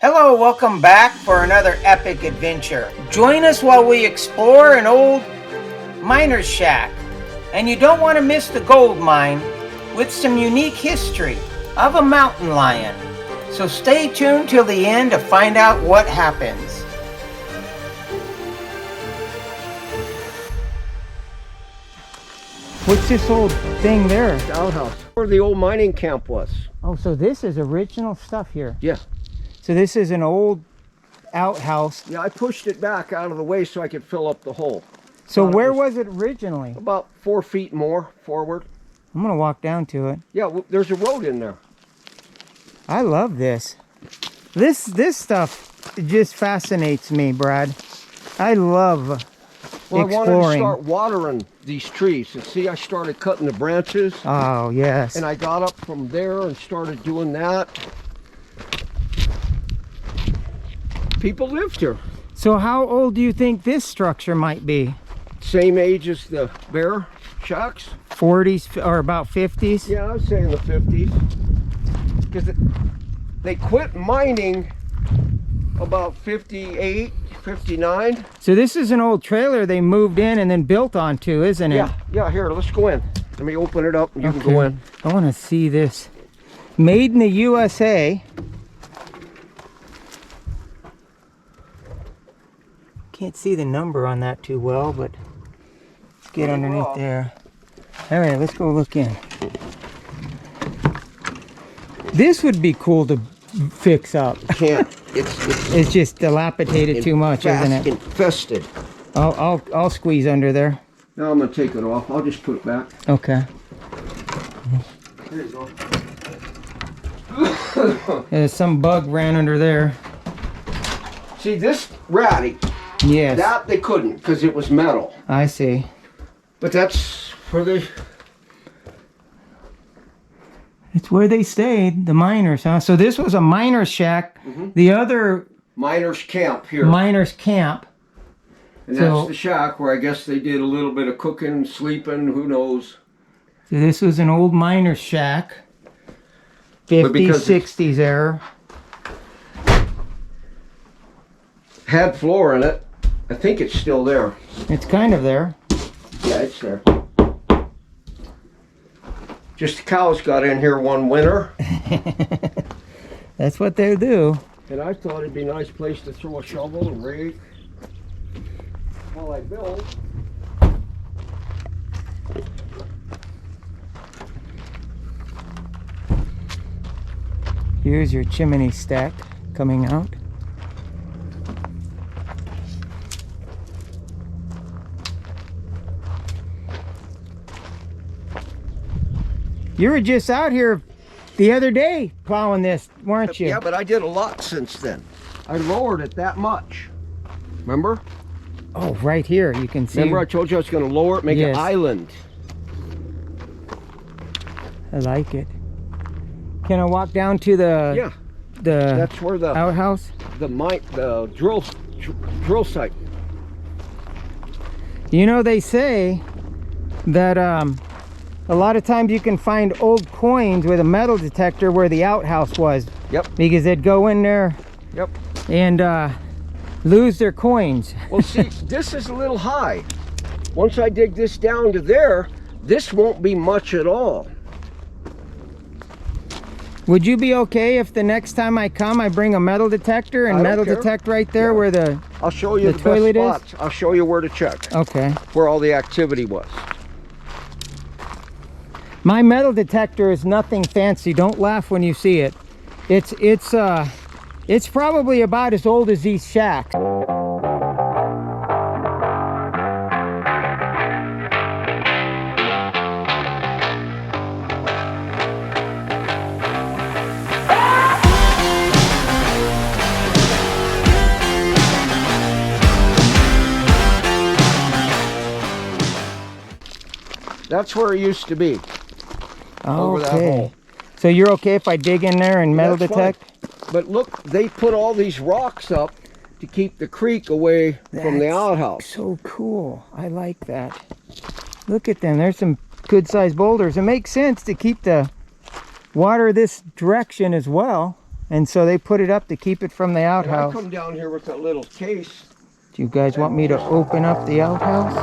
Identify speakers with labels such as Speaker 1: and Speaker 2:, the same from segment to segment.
Speaker 1: Hello, welcome back for another epic adventure. Join us while we explore an old miner's shack. And you don't want to miss the gold mine with some unique history of a mountain lion. So stay tuned till the end to find out what happens. What's this old thing there?
Speaker 2: The outhouse, where the old mining camp was.
Speaker 1: Oh, so this is original stuff here.
Speaker 2: Yeah.
Speaker 1: So this is an old outhouse.
Speaker 2: Yeah, I pushed it back out of the way so I could fill up the hole.
Speaker 1: So where was it originally?
Speaker 2: About 4 feet more forward.
Speaker 1: I'm gonna walk down to it.
Speaker 2: Yeah, there's a road in there.
Speaker 1: I love this. This stuff just fascinates me, Brad. I love
Speaker 2: Well,
Speaker 1: exploring.
Speaker 2: I wanted to start watering these trees. And see, I started cutting the branches.
Speaker 1: Oh, yes.
Speaker 2: And I got up from there and started doing that. People lived here.
Speaker 1: So how old do you think this structure might be?
Speaker 2: Same age as the bear shacks.
Speaker 1: 40s or about 50s?
Speaker 2: Yeah, I was saying the 50s. Because they quit mining about 58, 59.
Speaker 1: So this is an old trailer they moved in and then built onto, isn't it?
Speaker 2: Yeah, here, let's go in. Let me open it up and you can go in.
Speaker 1: I want to see this. Made in the USA. Can't see the number on that too well, but let's get underneath there. All right, let's go look in. This would be cool to fix up.
Speaker 2: Can't.
Speaker 1: It's just dilapidated too much, isn't it?
Speaker 2: Infested.
Speaker 1: I'll squeeze under there.
Speaker 2: Now I'm gonna take it off. I'll just put it back.
Speaker 1: Okay.
Speaker 2: There you go.
Speaker 1: There's some bug ran under there.
Speaker 2: See this ratty?
Speaker 1: Yes.
Speaker 2: That they couldn't because it was metal.
Speaker 1: I see.
Speaker 2: But that's where they.
Speaker 1: It's where they stayed, the miners, huh? So this was a miner's shack. The other
Speaker 2: Miners' camp here.
Speaker 1: miner's camp.
Speaker 2: And
Speaker 1: So-
Speaker 2: that's the shack where I guess they did a little bit of cooking, sleeping, who knows.
Speaker 1: So this was an old miner's shack.
Speaker 2: But
Speaker 1: 50s,
Speaker 2: because
Speaker 1: 60s era.
Speaker 2: Had floor in it. I think it's still there.
Speaker 1: It's kind of there.
Speaker 2: Yeah, it's there. Just the cows got in here one winter.
Speaker 1: That's what they do.
Speaker 2: And I thought it'd be a nice place to throw a shovel and rake while I build.
Speaker 1: Here's your chimney stack coming out. You were just out here the other day plowing this, weren't you?
Speaker 2: Yeah, but I did a lot since then. I lowered it that much. Remember?
Speaker 1: Oh, right here, you can see.
Speaker 2: Remember I told you I was going to lower it, make
Speaker 1: Yes.
Speaker 2: an island.
Speaker 1: I like it. Can I walk down to the
Speaker 2: That's where the
Speaker 1: outhouse?
Speaker 2: the drill site.
Speaker 1: You know, they say that a lot of times you can find old coins with a metal detector where the outhouse was.
Speaker 2: Yep.
Speaker 1: Because they'd go in there
Speaker 2: Yep.
Speaker 1: and lose their coins.
Speaker 2: Well, see, this is a little high. Once I dig this down to there, this won't be much at all.
Speaker 1: Would you be okay if the next time I come I bring a metal detector and
Speaker 2: I don't
Speaker 1: metal
Speaker 2: care.
Speaker 1: detect right there
Speaker 2: Yeah.
Speaker 1: where the...
Speaker 2: I'll show you
Speaker 1: The
Speaker 2: the,
Speaker 1: toilet is?
Speaker 2: best spots. I'll show you where to check,
Speaker 1: Okay.
Speaker 2: where all the activity was.
Speaker 1: My metal detector is nothing fancy. Don't laugh when you see it. It's probably about as old as these shacks.
Speaker 2: That's where it used to be. Over that
Speaker 1: Okay.
Speaker 2: hole.
Speaker 1: So you're okay if I dig in there and metal
Speaker 2: That's
Speaker 1: detect?
Speaker 2: fine. But look, they put all these rocks up to keep the creek away from the
Speaker 1: That's
Speaker 2: outhouse.
Speaker 1: So cool. I like that. Look at them. There's some good sized boulders. It makes sense to keep the water this direction as well. And so they put it up to keep it from the
Speaker 2: And I
Speaker 1: outhouse.
Speaker 2: come down here with a little case.
Speaker 1: Do you guys want me to open up the outhouse?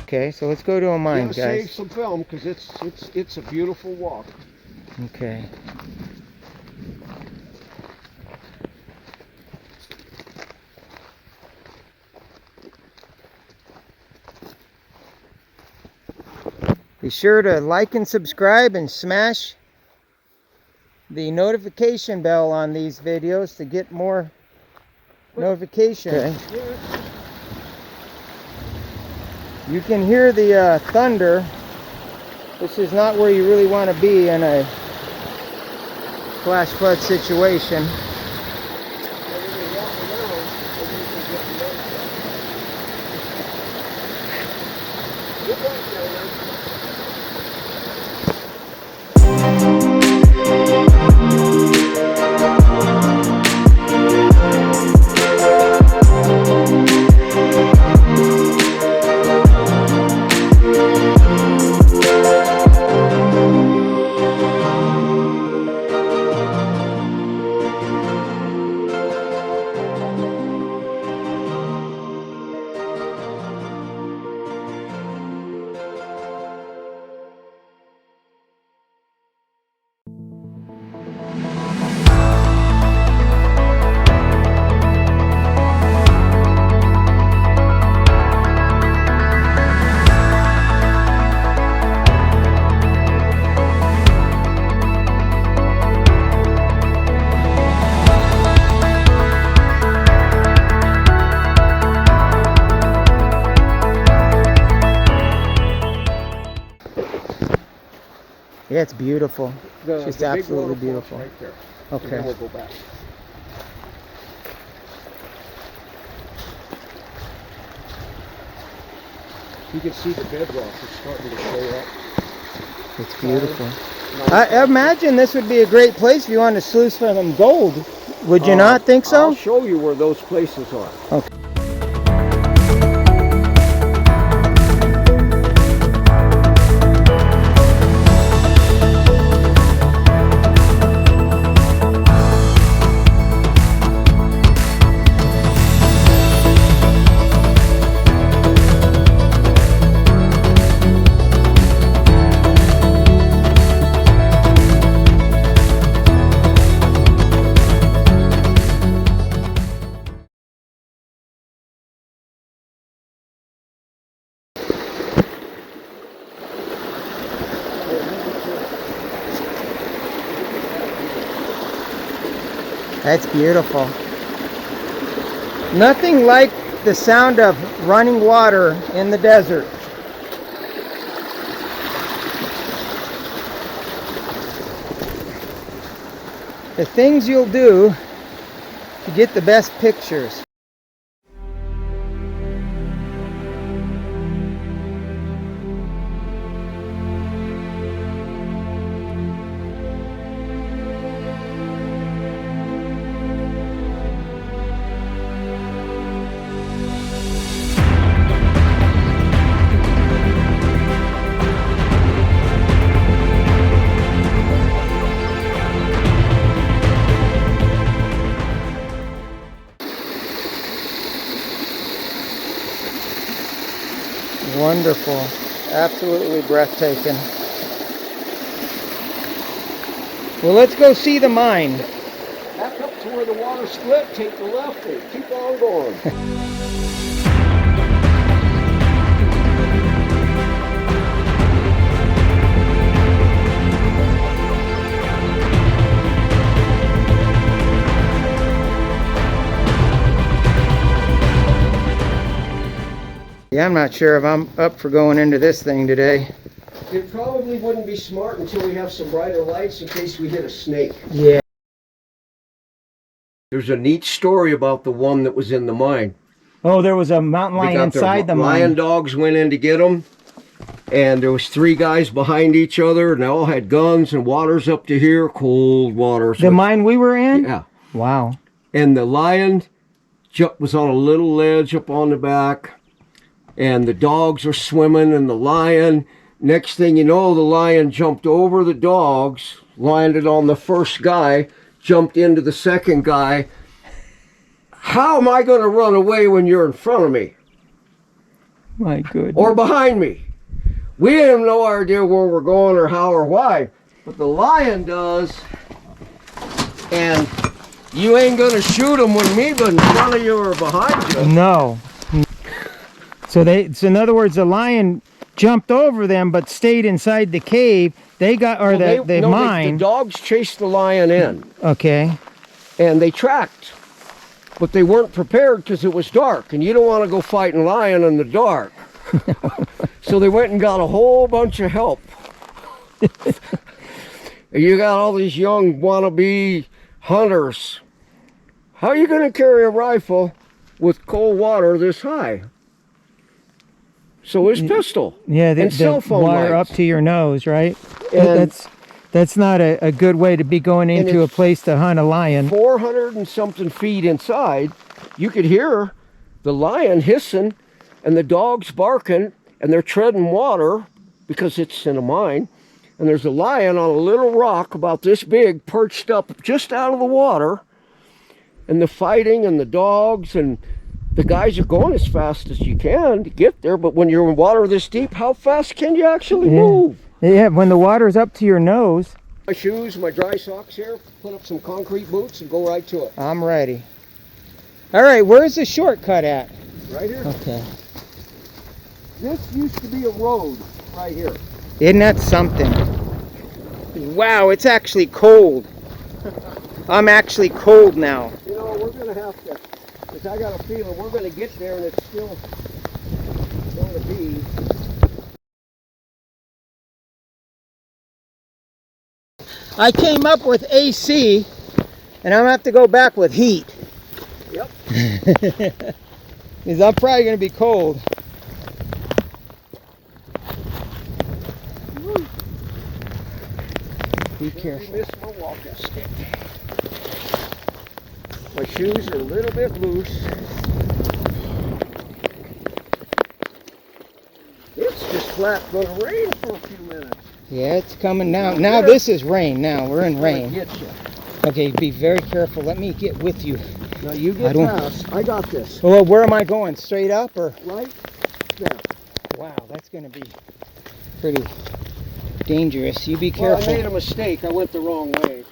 Speaker 1: Okay, so let's go to a mine,
Speaker 2: Gotta save
Speaker 1: guys.
Speaker 2: some film because it's a beautiful walk.
Speaker 1: Okay. Be sure to like and subscribe and smash the notification bell on these videos to get more notifications. Okay. You can hear the thunder. This is not where you really want to be in a flash flood situation. Yeah, it's beautiful. It's just absolutely beautiful.
Speaker 2: Right there.
Speaker 1: Okay.
Speaker 2: And then we'll go back. You can see the bedrock. It's starting to show up.
Speaker 1: It's beautiful. I imagine this would be a great place if you wanted to sluice for them gold. Would you not think so?
Speaker 2: I'll show you where those places are.
Speaker 1: Okay. That's beautiful. Nothing like the sound of running water in the desert. The things you'll do to get the best pictures. Wonderful. Absolutely breathtaking. Well, let's go see the mine.
Speaker 2: Back up to where the water split, take the left and keep on going.
Speaker 1: Yeah, I'm not sure if I'm up for going into this thing today.
Speaker 2: It probably wouldn't be smart until we have some brighter lights in case we hit a snake.
Speaker 1: Yeah.
Speaker 2: There's a neat story about the one that was in the mine.
Speaker 3: Oh, there was a mountain lion inside the
Speaker 2: lion
Speaker 3: mine.
Speaker 2: dogs went in to get them, and there was 3 guys behind each other, and they all had guns, and water's up to here, cold water.
Speaker 3: The mine we were in?
Speaker 2: Yeah.
Speaker 3: Wow.
Speaker 2: And the lion was on a little ledge up on the back, and the dogs are swimming, and the lion, next thing you know, the lion jumped over the dogs, landed on the first guy, jumped into the second guy. How am I going to run away when you're in front of me?
Speaker 3: My goodness.
Speaker 2: Or behind me? We have no idea where we're going or how or why. But the lion does. And you ain't going to shoot him when me in front of you or behind you.
Speaker 3: No. So in other words, the lion jumped over them but stayed inside the cave. They got, or the mine.
Speaker 2: The dogs chased the lion in.
Speaker 3: Okay.
Speaker 2: And they tracked. But they weren't prepared because it was dark, and you don't want to go fighting a lion in the dark. So they went and got a whole bunch of help. You got all these young wannabe hunters. How are you going to carry a rifle with cold water this high? So his pistol.
Speaker 3: Yeah,
Speaker 2: and cell phone
Speaker 3: water
Speaker 2: lights.
Speaker 3: up to your nose, right?
Speaker 2: And
Speaker 3: That's not a good way to be going into a place to hunt a lion.
Speaker 2: 400 and something feet inside, you could hear the lion hissing and the dogs barking, and they're treading water because it's in a mine. And there's a lion on a little rock about this big perched up just out of the water. And the fighting and the dogs and the guys are going as fast as you can to get there. But when you're in water this deep, how fast can you actually move?
Speaker 3: Yeah, when the water's up to your nose.
Speaker 2: My shoes, my dry socks here, put up some concrete boots and go right to it.
Speaker 3: I'm ready. All right, where's the shortcut at?
Speaker 2: Right here.
Speaker 3: Okay.
Speaker 2: This used to be a road right here.
Speaker 3: Isn't that something? Wow, it's actually cold. I'm actually cold now.
Speaker 2: You know, we're going to have to, because I got a feeling we're going to get there and it's still going to be.
Speaker 3: I came up with AC, and I'm going to have to go back with heat.
Speaker 2: Yep.
Speaker 3: Because I'm probably going to be cold. Be careful.
Speaker 2: I missed my walking stick. My shoes are a little bit loose. It's just flat going to rain for a few minutes.
Speaker 3: Yeah, it's coming now. Now this is rain. Now we're in rain.
Speaker 2: Get you.
Speaker 3: Okay, be very careful. Let me get with you.
Speaker 2: Now you get past. I got this.
Speaker 3: Well, where am I going? Straight up or?
Speaker 2: Right there.
Speaker 3: Wow, that's going to be pretty dangerous. You be
Speaker 2: Well,
Speaker 3: careful.
Speaker 2: I made a mistake. I went the wrong way.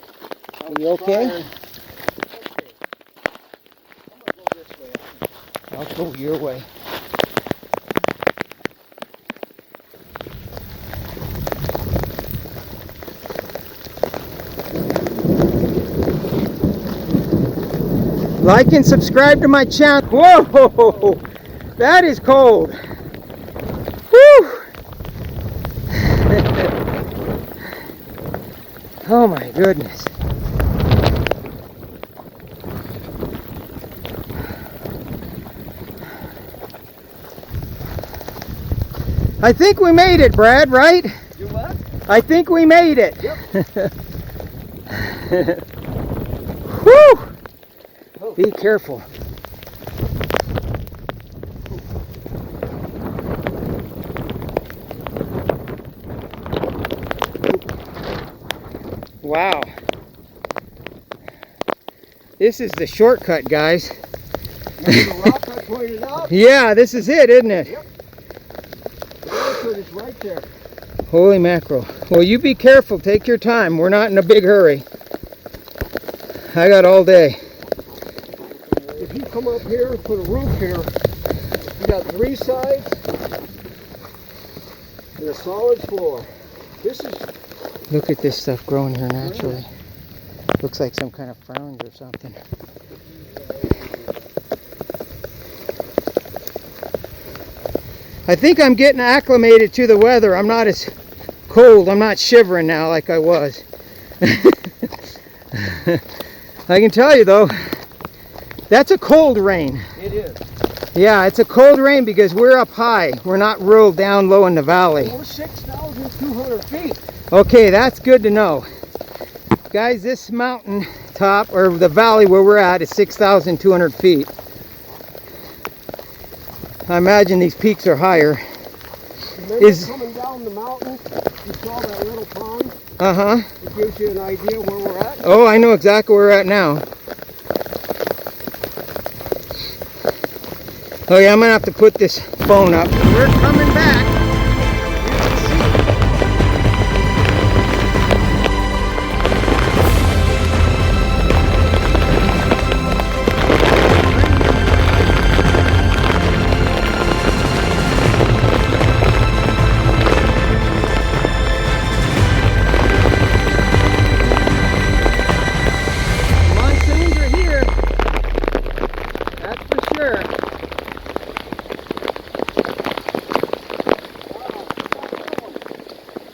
Speaker 3: Are you okay? I'll go your way. Like and subscribe to my channel. Whoa, that is cold. Whew. Oh my goodness. I think we made it, Brad, right?
Speaker 2: You what?
Speaker 3: I think we made it.
Speaker 2: Yep.
Speaker 3: Whew. Be careful. Wow. This is the shortcut, guys.
Speaker 2: The rock I pointed out?
Speaker 3: Yeah, this is it, isn't it?
Speaker 2: Yep. The answer is right there.
Speaker 3: Holy mackerel. Well, you be careful. Take your time. We're not in a big hurry. I got all day.
Speaker 2: If you come up here and put a roof here, you got 3 sides and a solid floor. This is...
Speaker 3: Look at this stuff growing here naturally. Looks like some kind of ferns or something. I think I'm getting acclimated to the weather. I'm not as cold. I'm not shivering now like I was. I can tell you though, That's a cold rain.
Speaker 2: It is.
Speaker 3: Yeah, it's a cold rain because we're up high. We're not real down low in the valley.
Speaker 2: We're 6,200 feet.
Speaker 3: Okay, that's good to know. Guys, this mountain top, or the valley where we're at, is 6,200 feet. I imagine these peaks are higher.
Speaker 2: Remember coming down the mountain, you saw that little pond?
Speaker 3: Uh-huh.
Speaker 2: It gives you an idea where we're at.
Speaker 3: Oh, I know exactly where we're at now. Oh yeah, I'm gonna have to put this phone up. We're coming back. Monsoons are here. That's for sure.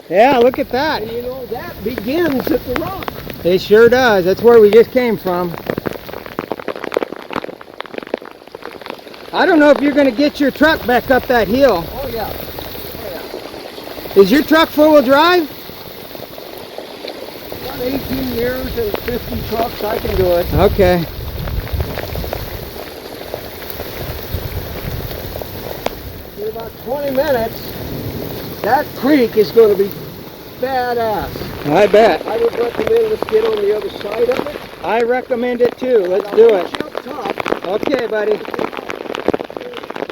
Speaker 3: Yeah, look at that.
Speaker 2: And you know, that begins at the rock.
Speaker 3: It sure does. That's where we just came from. I don't know if you're going to get your truck back up that hill.
Speaker 2: Oh yeah.
Speaker 3: Is your truck four-wheel drive?
Speaker 2: Got 18 years and 50 trucks, I can do it.
Speaker 3: Okay.
Speaker 2: In about 20 minutes, that creek is going to be badass.
Speaker 3: I bet.
Speaker 2: I would recommend us get on the other side of it.
Speaker 3: I recommend it too. Let's do it.
Speaker 2: Reach up top.
Speaker 3: Okay, buddy.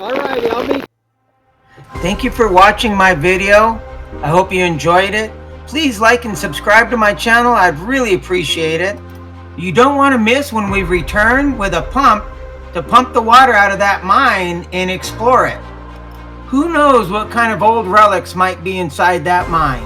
Speaker 3: All righty, I'll be...
Speaker 1: Thank you for watching my video. I hope you enjoyed it. Please like and subscribe to my channel. I'd really appreciate it. You don't want to miss when we return with a pump to pump the water out of that mine and explore it. Who knows what kind of old relics might be inside that mine?